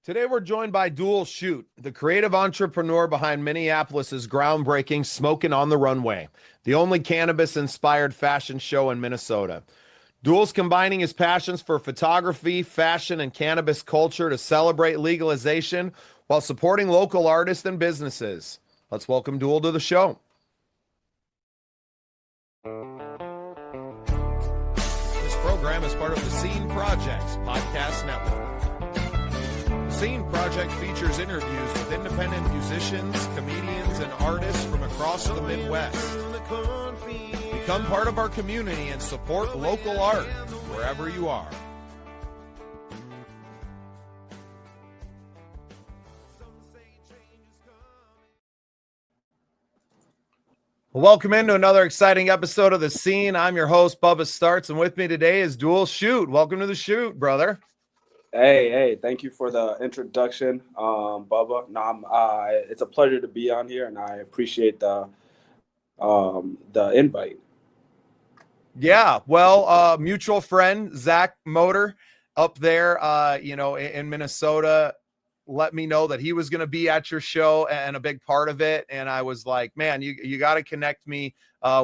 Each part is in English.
Today, we're joined by Duol Chut, the creative entrepreneur behind Minneapolis's groundbreaking Smokin on the Runway, the only cannabis-inspired fashion show in Minnesota. Duol's combining his passions for photography, fashion, and cannabis culture to celebrate legalization while supporting local artists and businesses. Let's welcome Duol to the show. This program is part of the Scene Projects Podcast Network. Scene Project features interviews with independent musicians, comedians, and artists from across the Midwest. Become part of our community and support local art wherever you are. Welcome into another exciting episode of The Scene. I'm your host, Bubba Startz, and with me today is Duol Chut. Welcome to the shoot, brother. Hey, thank you for the introduction, Bubba. It's a pleasure to be on here, and I appreciate the invite. Yeah, well, mutual friend, Zach Motor, up there, in Minnesota, let me know that he was going to be at your show and a big part of it. And I was like, man, you got to connect me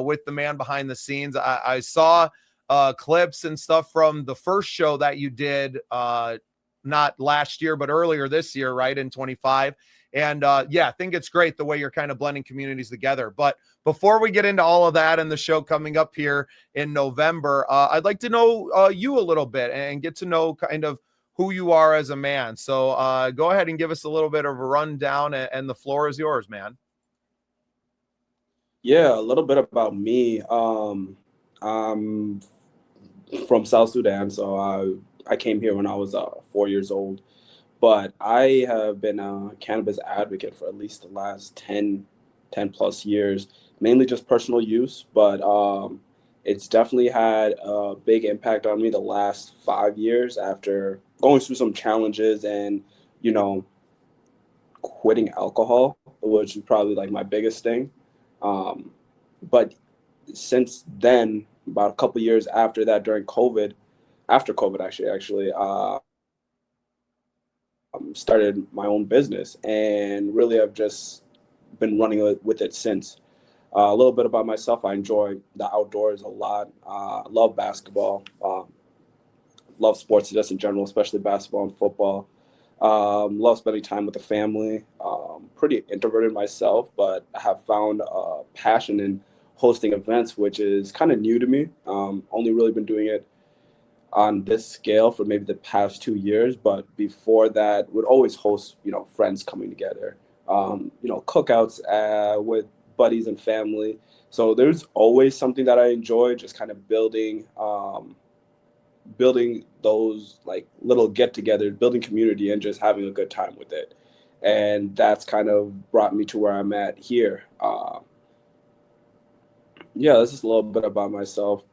with the man behind the scenes. I saw clips and stuff from the first show that you did, not last year, but earlier this year, right, in 25. And I think it's great the way you're kind of blending communities together. But before we get into all of that and the show coming up here in November, I'd like to know you a little bit and get to know kind of who you are as a man. So go ahead and give us a little bit of a rundown, and the floor is yours, man. Yeah, a little bit about me. I'm from South Sudan, so I came here when I was 4 years old. But I have been a cannabis advocate for at least the last 10 plus years, mainly just personal use. But it's definitely had a big impact on me the last 5 years after going through some challenges and, quitting alcohol, which is probably like my biggest thing. But since then, about a couple years after that, after COVID, actually, started my own business, and really I've just been running with it since. A little bit about myself: I enjoy the outdoors a lot. Love basketball. Love sports just in general, especially basketball and football. Love spending time with the family. Pretty introverted myself, but I have found a passion in hosting events, which is kind of new to me. Only really been doing it on this scale for maybe the past 2 years, but before that would always host, friends coming together, cookouts with buddies and family. So there's always something that I enjoy, just kind of building those like little get-togethers, building community, and just having a good time with it. And that's kind of brought me to where I'm at here. That's just a little bit about myself,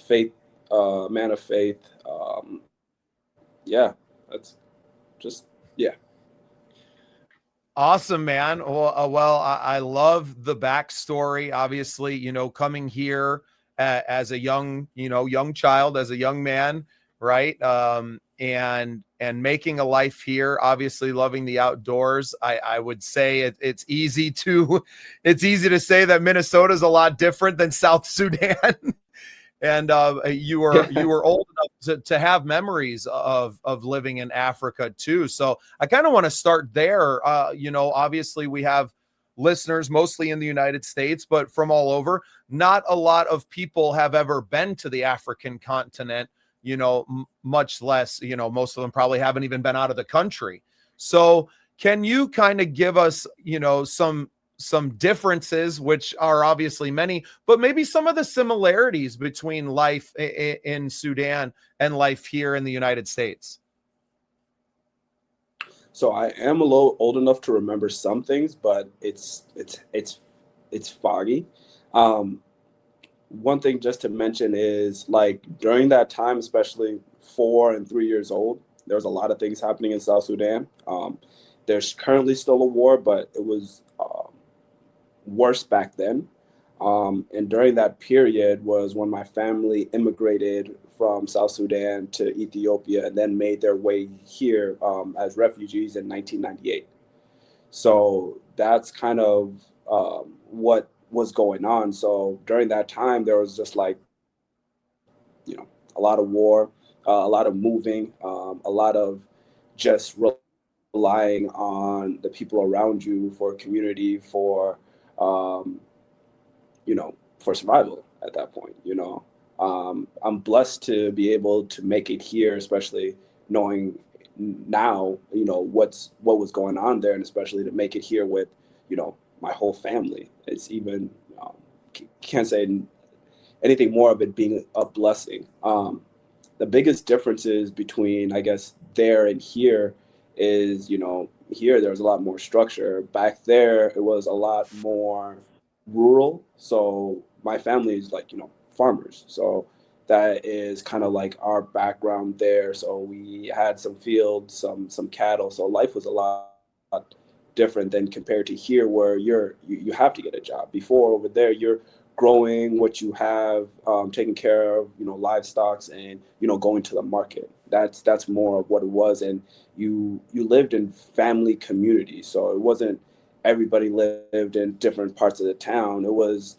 faith, man of faith. That's just, yeah. Awesome, man. Well, I love the backstory. Obviously, coming here as a young child, as a young man, right? And making a life here. Obviously, loving the outdoors. I would say it's easy to say that Minnesota is a lot different than South Sudan. And you were old enough to have memories of living in Africa too. So I kind of want to start there. Obviously we have listeners mostly in the United States, but from all over. Not a lot of people have ever been to the African continent, much less, most of them probably haven't even been out of the country. So can you kind of give us, some differences, which are obviously many, but maybe some of the similarities between life in Sudan and life here in the United States? So I am a little old enough to remember some things, but it's foggy. One thing just to mention is, like, during that time, especially 4 and 3 years old, there was a lot of things happening in South Sudan. There's currently still a war, but it was worse back then. And during that period was when my family immigrated from South Sudan to Ethiopia and then made their way here as refugees in 1998. So that's kind of what was going on. So during that time, there was just like, a lot of war, a lot of moving, a lot of just relying on the people around you for community, um, for survival at that point. I'm blessed to be able to make it here, especially knowing now, what was going on there, and especially to make it here with, my whole family. It's even, can't say anything more of it being a blessing. The biggest differences between, I guess, there and here is, here there's a lot more structure. Back there, it was a lot more rural. So my family is like, farmers. So that is kind of like our background there. So we had some fields, some cattle. So life was a lot different than compared to here, where you have to get a job. Before, over there, you're growing what you have, taking care of, livestock, and going to the market. That's more of what it was. And you lived in family communities, so it wasn't everybody lived in different parts of the town. It was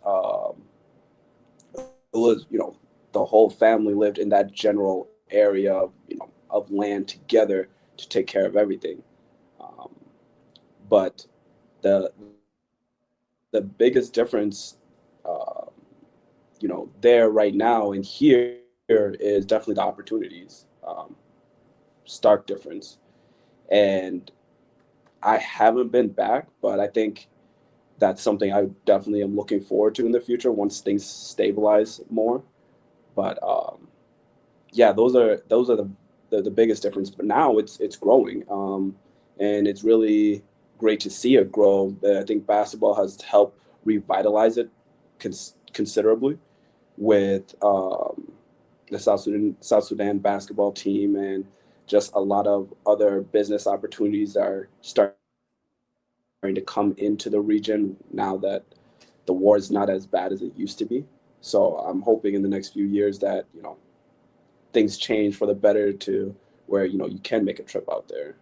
the whole family lived in that general area of, of land together to take care of everything. Um, but the the biggest difference, uh, there right now and here is definitely the opportunities. Stark difference. And I haven't been back, but I think that's something I definitely am looking forward to in the future once things stabilize more. But yeah, those are the biggest difference. But now it's growing, and it's really great to see it grow. I think basketball has helped revitalize it considerably with the South Sudan basketball team, and just a lot of other business opportunities that are starting to come into the region now that the war is not as bad as it used to be. So I'm hoping in the next few years that things change for the better to where you can make a trip out there,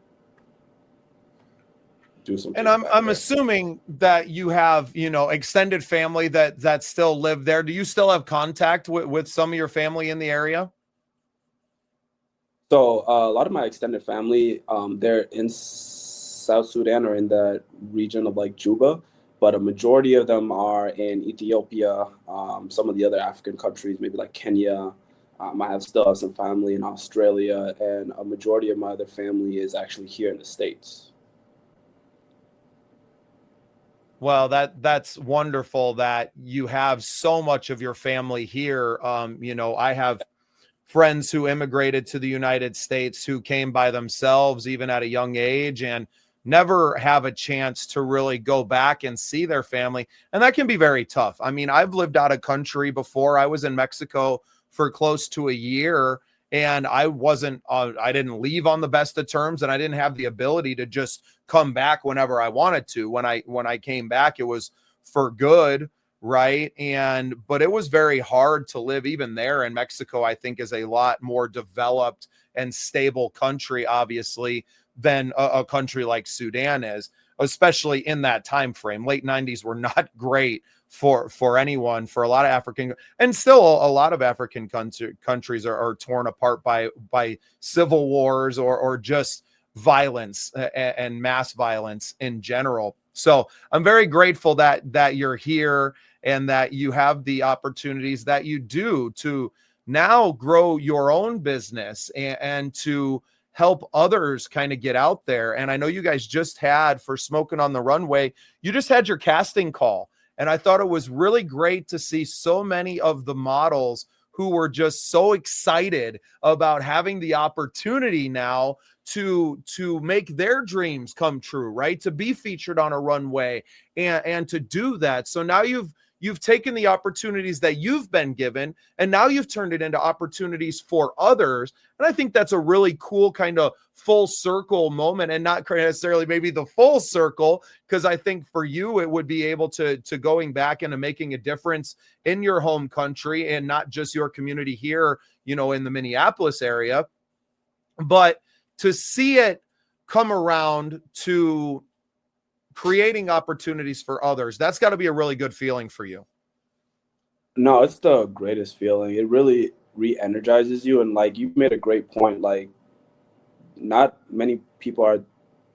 do some And things back I'm there. assuming that you have, extended family that still live there. Do you still have contact with some of your family in the area? So a lot of my extended family, they're in South Sudan or in the region of like Juba, but a majority of them are in Ethiopia, some of the other African countries, maybe like Kenya. I still have some family in Australia, and a majority of my other family is actually here in the States. Well, that's wonderful that you have so much of your family here. I have friends who immigrated to the United States who came by themselves, even at a young age, and never have a chance to really go back and see their family. And that can be very tough. I mean, I've lived out of country before. I was in Mexico for close to a year, and I didn't leave on the best of terms, and I didn't have the ability to just come back whenever I wanted to. When I came back, it was for good, right? But it was very hard to live even there. In Mexico, I think, is a lot more developed and stable country, obviously, than a country like Sudan is, especially in that time frame. Late 90s were not great for anyone, for a lot of African, and still a lot of African countries are torn apart by civil wars or just violence and mass violence in general. So I'm very grateful that you're here and that you have the opportunities that you do to now grow your own business and to help others kind of get out there. And I know you guys just had, for Smokin on the Runway, you just had your casting call. And I thought it was really great to see so many of the models who were just so excited about having the opportunity now to make their dreams come true, right? To be featured on a runway and to do that. So now you've you've taken the opportunities that you've been given, and now you've turned it into opportunities for others. And I think that's a really cool kind of full circle moment, and not necessarily maybe the full circle, because I think for you, it would be able to going back into making a difference in your home country and not just your community here, in the Minneapolis area, but to see it come around to creating opportunities for others. That's got to be a really good feeling for you. No, it's the greatest feeling. It really re-energizes you. And like you made a great point, like not many people are,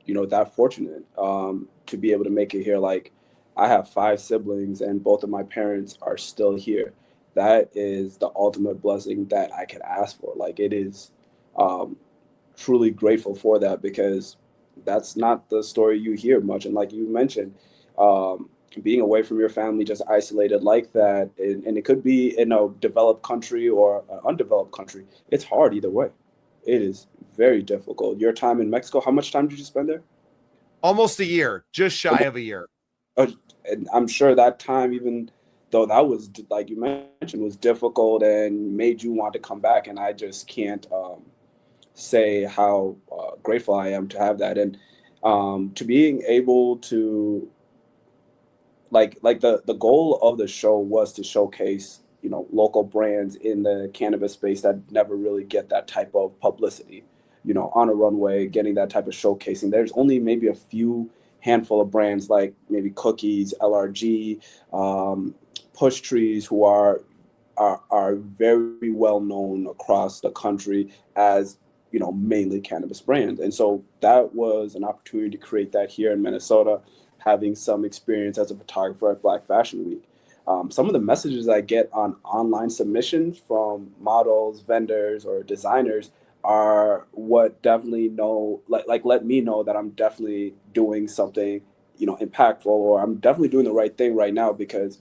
that fortunate to be able to make it here. Like I have 5 siblings and both of my parents are still here. That is the ultimate blessing that I could ask for. Like it is truly grateful for that, because that's not the story you hear much. And like you mentioned, being away from your family, just isolated like that, and it could be in a developed country or an undeveloped country, it's hard either way. It is very difficult. Your time in Mexico, how much time did you spend there? Almost a year, just shy of a year. And I'm sure that time, even though that was, like you mentioned, was difficult and made you want to come back. And I just can't say how grateful I am to have that. And to being able to, like the goal of the show was to showcase, local brands in the cannabis space that never really get that type of publicity, on a runway, getting that type of showcasing. There's only maybe a few handful of brands like maybe Cookies, LRG, Push Trees, who are very well known across the country as, mainly cannabis brands. And so that was an opportunity to create that here in Minnesota, having some experience as a photographer at Black Fashion Week. Some of the messages I get on online submissions from models, vendors, or designers are what definitely let me know that I'm definitely doing something, impactful, or I'm definitely doing the right thing right now, because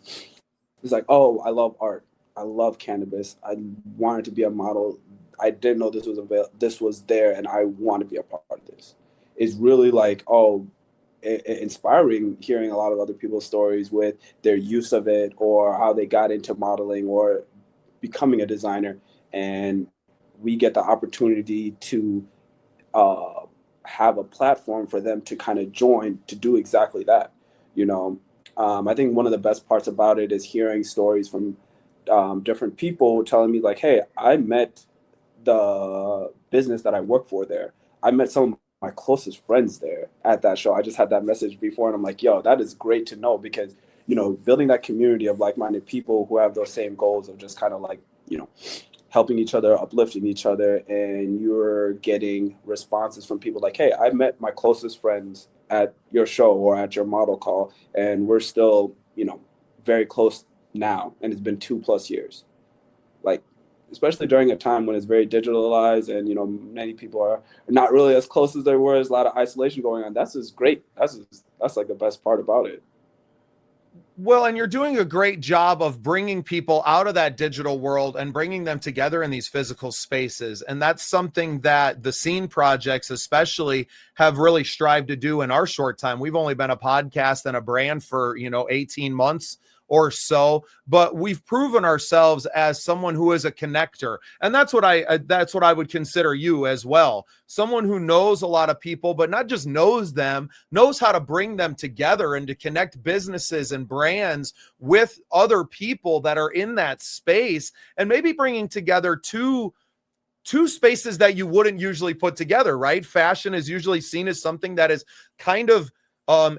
it's like, oh, I love art. I love cannabis. I wanted to be a model. I didn't know this was there, and I want to be a part of this. It's really like, inspiring hearing a lot of other people's stories with their use of it, or how they got into modeling or becoming a designer. And we get the opportunity to have a platform for them to kind of join to do exactly that. I think one of the best parts about it is hearing stories from different people telling me like, hey, I met the business that I work for there. I met some of my closest friends there at that show. I just had that message before, and I'm like, yo, that is great to know, because, building that community of like-minded people who have those same goals of just kind of like, helping each other, uplifting each other, and you're getting responses from people like, hey, I met my closest friends at your show or at your model call, and we're still, very close now, and it's been 2+ years. Like, especially during a time when it's very digitalized and, many people are not really as close as they were, there's a lot of isolation going on. That's just great. That's like the best part about it. Well, and you're doing a great job of bringing people out of that digital world and bringing them together in these physical spaces. And that's something that the Scene projects especially have really strived to do in our short time. We've only been a podcast and a brand for, 18 months or so, but we've proven ourselves as someone who is a connector. And that's what I would consider you as well. Someone who knows a lot of people, but not just knows them, knows how to bring them together and to connect businesses and brands with other people that are in that space, and maybe bringing together two spaces that you wouldn't usually put together, right? Fashion is usually seen as something that is kind of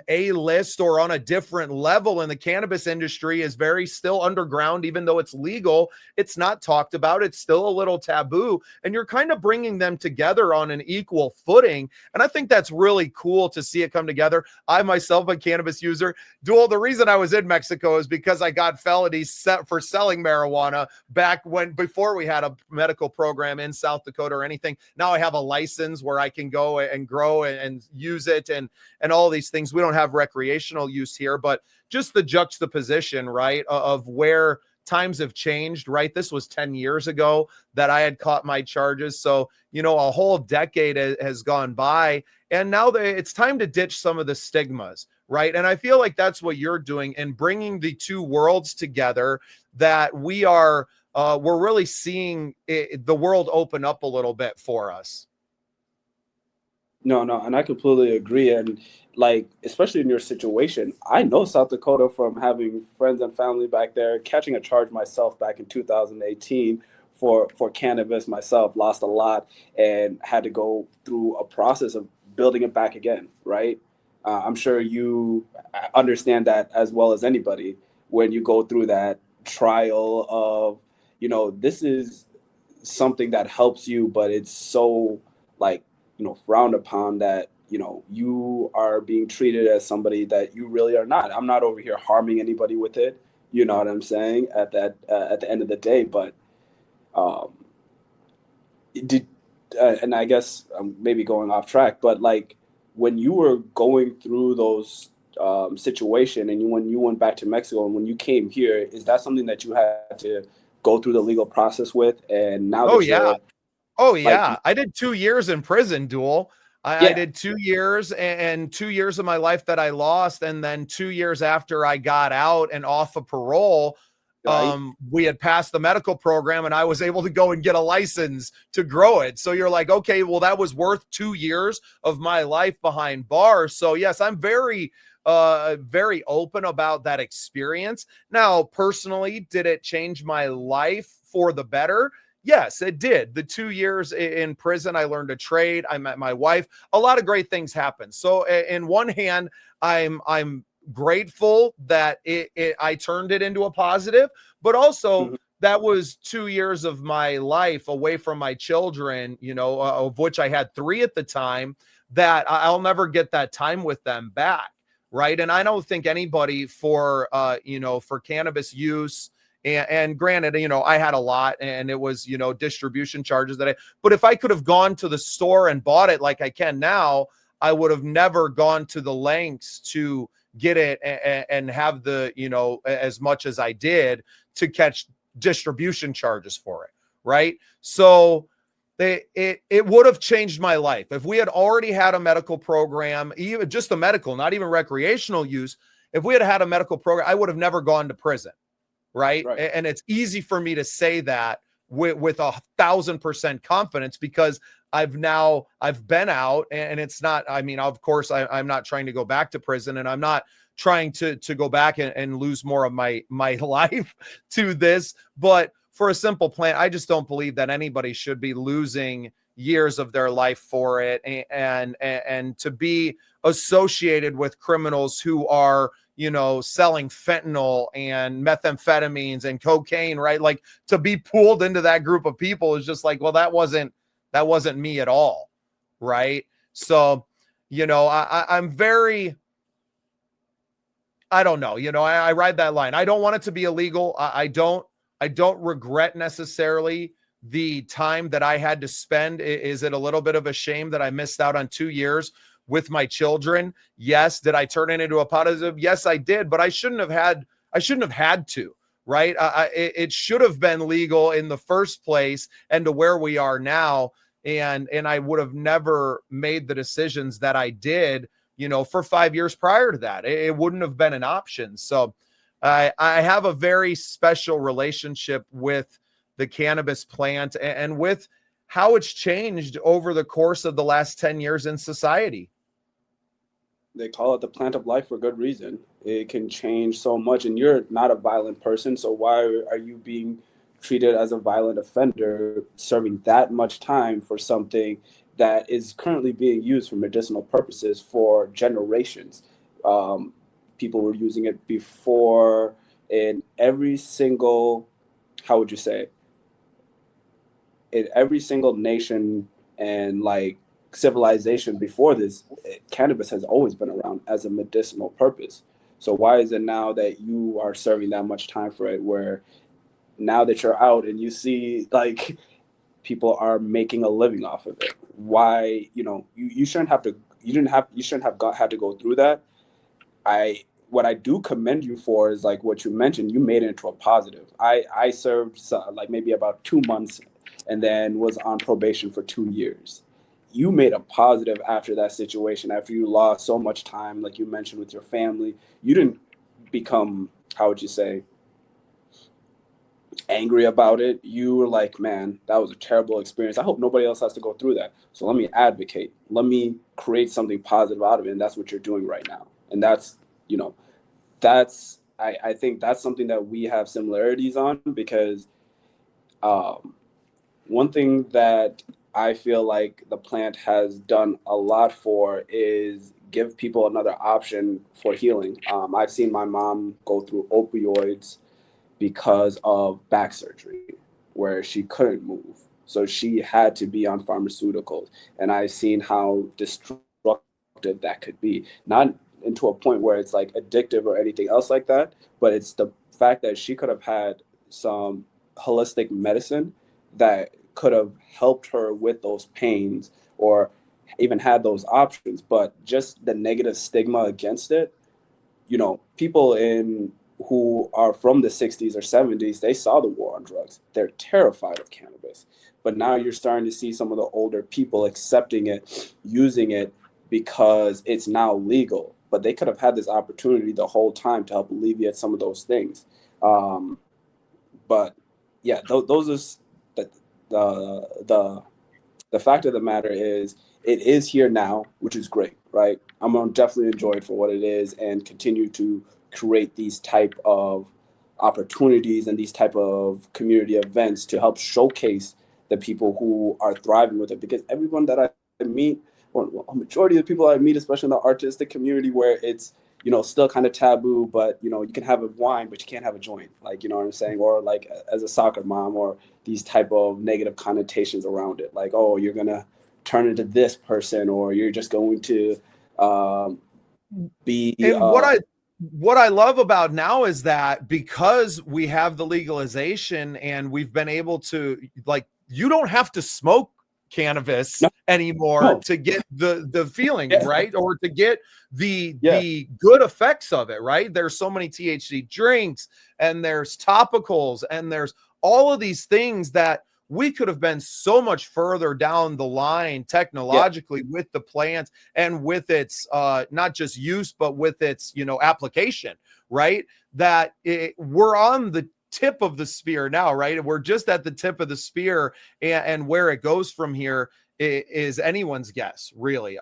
a list or on a different level, in the cannabis industry is very still underground. Even though it's legal, it's not talked about. It's still a little taboo, and you're kind of bringing them together on an equal footing. And I think that's really cool to see it come together. I myself, a cannabis user. Dual, the reason I was in Mexico is because I got felonies set for selling marijuana before we had a medical program in South Dakota or anything. Now I have a license where I can go and grow and use it and all these things. We don't have recreational use here, but just the juxtaposition, right, of where times have changed, right? This was 10 years ago that I had caught my charges. So, a whole decade has gone by, and now it's time to ditch some of the stigmas, right? And I feel like that's what you're doing and bringing the two worlds together, that we're really seeing the world open up a little bit for us. No, no, and I completely agree. And like, especially in your situation, I know South Dakota from having friends and family back there, catching a charge myself back in 2018 for cannabis myself, lost a lot and had to go through a process of building it back again, right? I'm sure you understand that as well as anybody when you go through that trial of, this is something that helps you, but it's so like, frowned upon that, you are being treated as somebody that you really are not. I'm not over here harming anybody with it. You know what I'm saying? At the end of the day, but um, did and I guess I'm maybe going off track, but like when you were going through those situation and when you went back to Mexico and when you came here, is that something that you had to go through the legal process with? And now Oh that yeah. you're Oh like, yeah, I did 2 years in prison, Duel. I yeah, did 2 years, and 2 years of my life that I lost, and then 2 years after I got out and off of parole, right. we had passed the medical program, and I was able to go and get a license to grow it. So you're like, okay, well that was worth 2 years of my life behind bars. So yes, I'm very open about that experience. Now, personally, did it change my life for the better? Yes, it did. The 2 years in prison, I learned a trade. I met my wife. A lot of great things happened. So, in one hand, I'm grateful that I turned it into a positive, but also Mhm. that was 2 years of my life away from my children. Of which I had three at the time. That I'll never get that time with them back, right? And I don't think anybody for cannabis use. And granted, I had a lot and it was, distribution charges but if I could have gone to the store and bought it like I can now, I would have never gone to the lengths to get it and have as much as I did to catch distribution charges for it. Right. So it would have changed my life if we had already had a medical program, even just a medical, not even recreational use. If we had had a medical program, I would have never gone to prison. Right. Right. And it's easy for me to say that with 1,000% confidence because I've been out and it's not, I mean, of course I'm not trying to go back to prison and I'm not trying to go back and lose more of my life to this. But for a simple plan, I just don't believe that anybody should be losing years of their life for it and to be associated with criminals who are selling fentanyl and methamphetamines and cocaine, right? Like to be pulled into that group of people is just like, well, that wasn't me at all. Right. So, I'm very, I don't know, I ride that line. I don't want it to be illegal. I don't regret necessarily the time that I had to spend. Is it a little bit of a shame that I missed out on 2 years with my children? Yes. Did I turn it into a positive? Yes, I did, but I shouldn't have had to, right? It should have been legal in the first place and to where we are now. And I would have never made the decisions that I did, for 5 years prior to that. It wouldn't have been an option. So I have a very special relationship with the cannabis plant and with how it's changed over the course of the last 10 years in society. They call it the plant of life for good reason. It can change so much, and you're not a violent person, so why are you being treated as a violent offender, serving that much time for something that is currently being used for medicinal purposes for generations? Um, People were using it before in every single, how would you say, in every single nation and like civilization before this, cannabis has always been around as a medicinal purpose. So why is it now that you are serving that much time for it, where now that you're out and you see like people are making a living off of it? Why, you shouldn't have to, you shouldn't have had to go through that. What I do commend you for is like what you mentioned. You made it into a positive. I served like maybe about 2 months, and then was on probation for 2 years. you made a positive after that situation, after you lost so much time, like you mentioned, with your family. You didn't become, how would you say, angry about it. You were like, man, that was a terrible experience. I hope nobody else has to go through that. So let me advocate. Let me create something positive out of it. And that's what you're doing right now. And that's, you know, I think that's something that we have similarities on, because um, one thing that I feel like the plant has done a lot for is give people another option for healing. I've seen my mom go through opioids because of back surgery where she couldn't move. So she had to be on pharmaceuticals. And I've seen how destructive that could be. Not into a point where it's like addictive or anything else like that, but it's the fact that she could have had some holistic medicine that could have helped her with those pains, or even had those options. But just the negative stigma against it, people in who are from the 60s or 70s, they saw the war on drugs. They're terrified of cannabis. But now you're starting to see some of the older people accepting it, using it because it's now legal. But they could have had this opportunity the whole time to help alleviate some of those things. But yeah, those are the the fact of the matter is, it is here now, which is great, right? I'm gonna definitely enjoy it for what it is and continue to create these type of opportunities and these type of community events to help showcase the people who are thriving with it. Because everyone that I meet, or a majority of the people I meet, especially in the artistic community, where it's still kind of taboo, but you can have a wine, but you can't have a joint, like, what I'm saying, or like as a soccer mom, or these type of negative connotations around it, like, oh, you're gonna turn into this person, or you're just going to um, be And what I love about now is that because we have the legalization and we've been able to, like, you don't have to smoke cannabis no, anymore no, to get the feeling, yeah, right? Or to get yeah, the good effects of it, right? There's so many THC drinks, and there's topicals, and there's all of these things that we could have been so much further down the line yeah, technologically with the plant and with its not just use, but with its application, right? We're on the tip of the spear now, right? We're just at the tip of the spear, and where it goes from here is anyone's guess, really.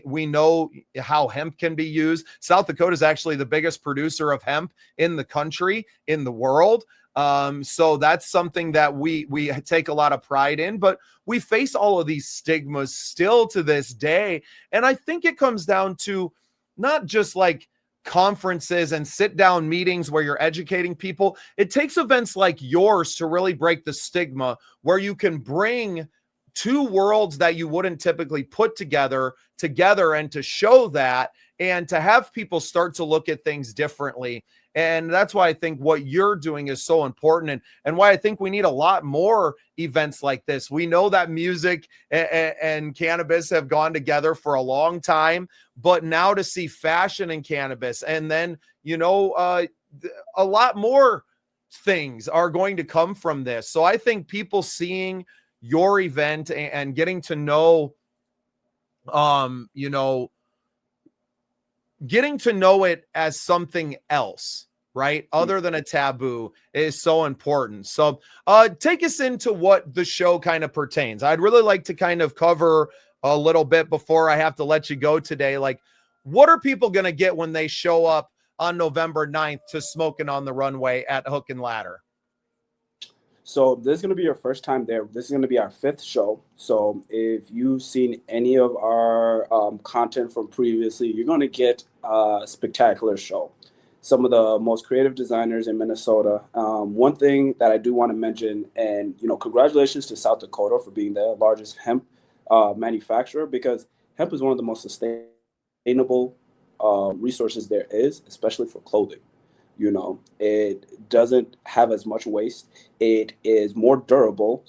We know how hemp can be used. South Dakota is actually the biggest producer of hemp in the country, in the world. So that's something that we take a lot of pride in, but we face all of these stigmas still to this day. And I think it comes down to not just like conferences and sit down meetings where you're educating people. It takes events like yours to really break the stigma, where you can bring two worlds that you wouldn't typically put together and to show that, and to have people start to look at things differently. And that's why I think what you're doing is so important, and why I think we need a lot more events like this. We know that music and cannabis have gone together for a long time, but now to see fashion and cannabis, and then, a lot more things are going to come from this. So I think people seeing your event and getting to know, um, you know, getting to know it as something else, right? Other than a taboo, is so important. So take us into what the show kind of pertains. I'd really like to kind of cover a little bit before I have to let you go today. Like, what are people going to get when they show up on November 9th to Smokin' on the Runway at Hook and Ladder? So this is going to be your first time there. This is going to be our fifth show. So if you've seen any of our content from previously, you're going to get a spectacular show. Some of the most creative designers in Minnesota. One thing that I do want to mention, and congratulations to South Dakota for being the largest hemp manufacturer, because hemp is one of the most sustainable resources there is, especially for clothing. It doesn't have as much waste. It is more durable,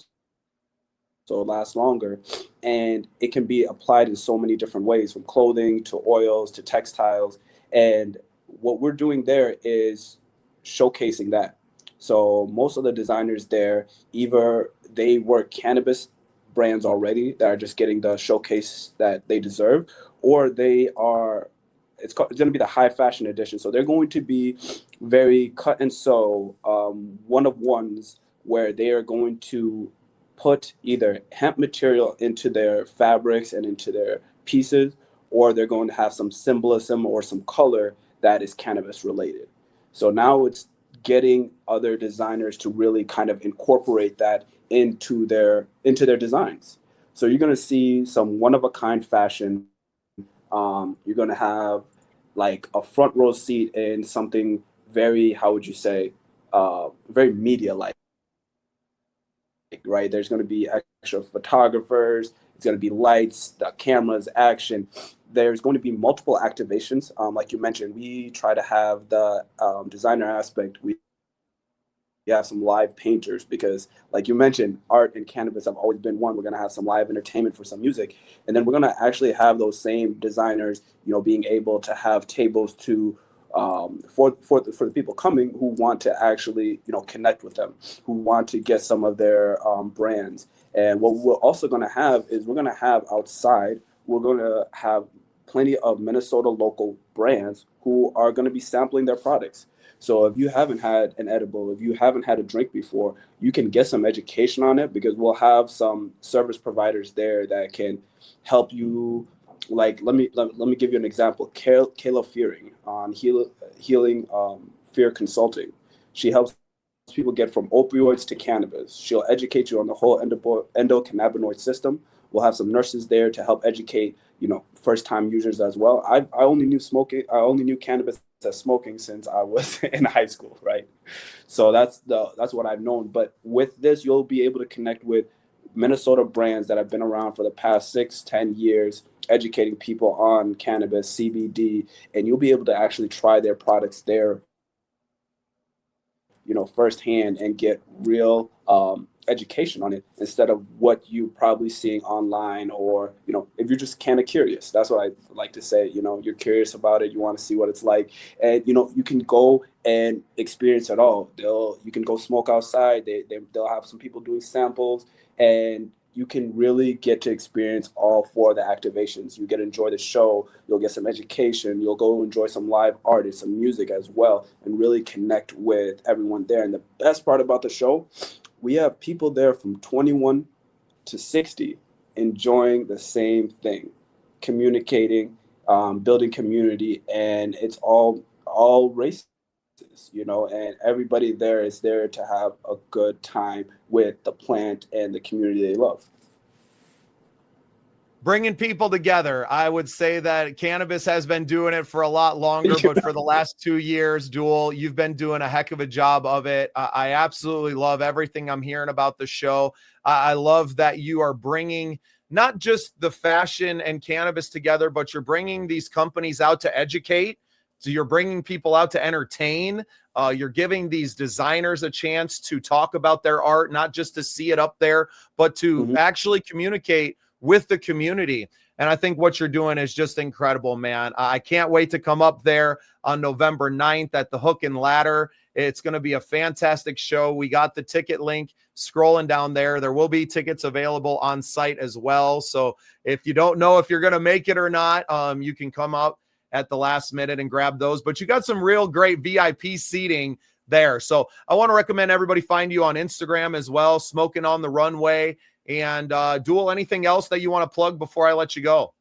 so it lasts longer, and it can be applied in so many different ways, from clothing to oils to textiles. And what we're doing there is showcasing that. So most of the designers there, either they work cannabis brands already that are just getting the showcase that they deserve, or they are, it's going to be the high fashion edition. So they're going to be very cut and sew, one of ones, where they are going to put either hemp material into their fabrics and into their pieces, or they're going to have some symbolism or some color that is cannabis related. So now it's getting other designers to really kind of incorporate that into their designs. So you're going to see some one of a kind fashion. You're going to have like a front row seat in something very, how would you say, very media like, right? There's going to be extra photographers. It's going to be lights, the cameras, action. There's going to be multiple activations. Like you mentioned, we try to have the designer aspect. We have some live painters because, like you mentioned, art and cannabis have always been one. We're going to have some live entertainment for some music. And then we're going to actually have those same designers, being able to have tables to for the people coming who want to actually connect with them, who want to get some of their brands. And what we're also going to have is we're going to have outside, we're going to have plenty of Minnesota local brands who are going to be sampling their products. So if you haven't had an edible, if you haven't had a drink before, you can get some education on it, because we'll have some service providers there that can help you. Like, let me give you an example. Kayla Fearing on Healing Fear Consulting. She helps people get from opioids to cannabis. She'll educate you on the whole endocannabinoid system. We'll have some nurses there to help educate, first time users as well. I only knew cannabis as smoking since I was in high school, right? So that's what I've known. But with this, you'll be able to connect with Minnesota brands that have been around for the past 6-10 years, educating people on cannabis, CBD, and you'll be able to actually try their products there, firsthand, and get real education on it, instead of what you probably seeing online, or if you're just kind of curious. That's what I like to say. You're curious about it, you want to see what it's like, and you can go and experience it all. You can go smoke outside. They'll have some people doing samples, and you can really get to experience all four of the activations. You get to enjoy the show, you'll get some education, you'll go enjoy some live artists, some music as well, and really connect with everyone there. And the best part about the show, we have people there from 21 to 60 enjoying the same thing, communicating, building community, and it's all races, and everybody there is there to have a good time with the plant and the community they love. Bringing people together. I would say that cannabis has been doing it for a lot longer, but for the last 2 years, Dual, you've been doing a heck of a job of it. I absolutely love everything I'm hearing about the show. I love that you are bringing not just the fashion and cannabis together, but you're bringing these companies out to educate. So you're bringing people out to entertain. You're giving these designers a chance to talk about their art, not just to see it up there, but to actually communicate with the community. And I think what you're doing is just incredible, man. I can't wait to come up there on November 9th at the Hook and Ladder. It's going to be a fantastic show. We got the ticket link scrolling down there. There will be tickets available on site as well. So if you don't know if you're going to make it or not, you can come up at the last minute and grab those. But you got some real great VIP seating there. So I want to recommend everybody find you on Instagram as well, Smokin on the Runway. And Dual, anything else that you want to plug before I let you go?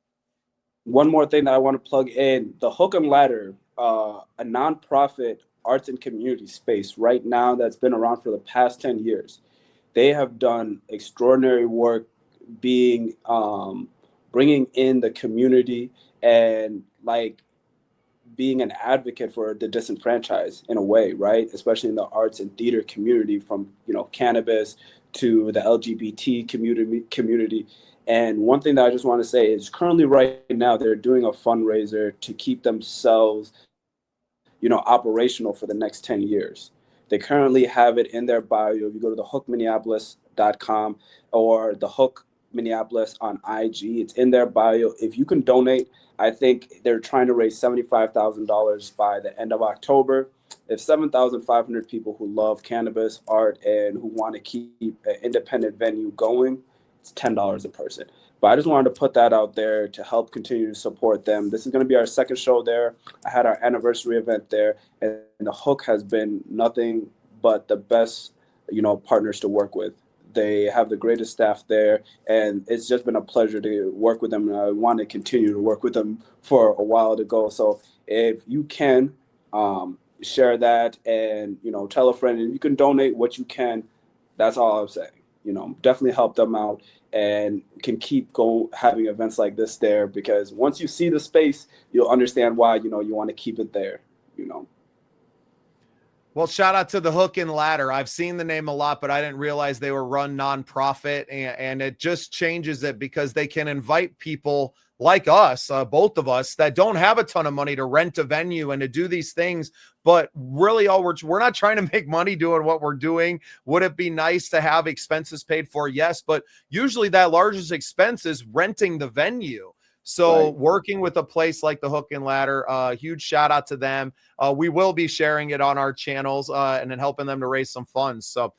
One more thing that I want to plug in: the Hook and Ladder, a nonprofit arts and community space right now that's been around for the past 10 years. They have done extraordinary work being bringing in the community and being an advocate for the disenfranchised in a way, right? Especially in the arts and theater community, from cannabis to the LGBT community. And one thing that I just want to say is, currently right now they're doing a fundraiser to keep themselves operational for the next 10 years. They currently have it in their bio. If you go to thehookminneapolis.com or the Hook Minneapolis on IG, it's in their bio. If you can donate, I think they're trying to raise $75,000 by the end of October. If 7,500 people who love cannabis art and who want to keep an independent venue going it's $10 a person. But I just wanted to put that out there to help continue to support them. This is going to be our second show there. I had our anniversary event there, and the Hook has been nothing but the best, partners to work with. They have the greatest staff there, and it's just been a pleasure to work with them. And I want to continue to work with them for a while to go. So if you can share that and, tell a friend, and you can donate what you can, that's all I'm saying. Definitely help them out and can keep having events like this there, because once you see the space, you'll understand why, you want to keep it there. Well, shout out to the Hook and Ladder. I've seen the name a lot, but I didn't realize they were run nonprofit, and it just changes it because they can invite people like us, both of us, that don't have a ton of money to rent a venue and to do these things. But really, we're not trying to make money doing what we're doing. Would it be nice to have expenses paid for? Yes, but usually that largest expense is renting the venue. So Right. working with a place like the Hook and Ladder, huge shout out to them. We will be sharing it on our channels and then helping them to raise some funds. So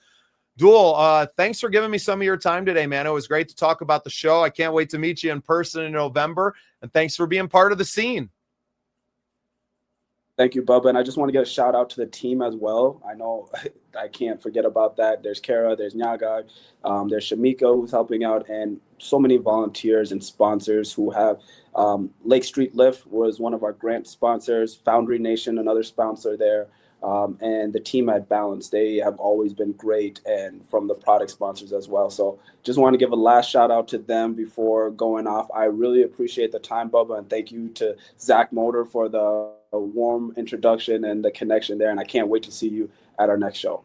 Dual, thanks for giving me some of your time today, man. It was great to talk about the show. I can't wait to meet you in person in November. And thanks for being part of the scene. Thank you, Bubba. And I just want to get a shout out to the team as well. I know I can't forget about that. There's Kara, there's Nyagag, there's Shamika who's helping out, and so many volunteers and sponsors who have Lake Street Lift was one of our grant sponsors, Foundry Nation, another sponsor there. And the team at Balance, they have always been great, and from the product sponsors as well. So just want to give a last shout out to them before going off. I really appreciate the time, Bubba, and thank you to Zach Motor for the warm introduction and the connection there. And I can't wait to see you at our next show.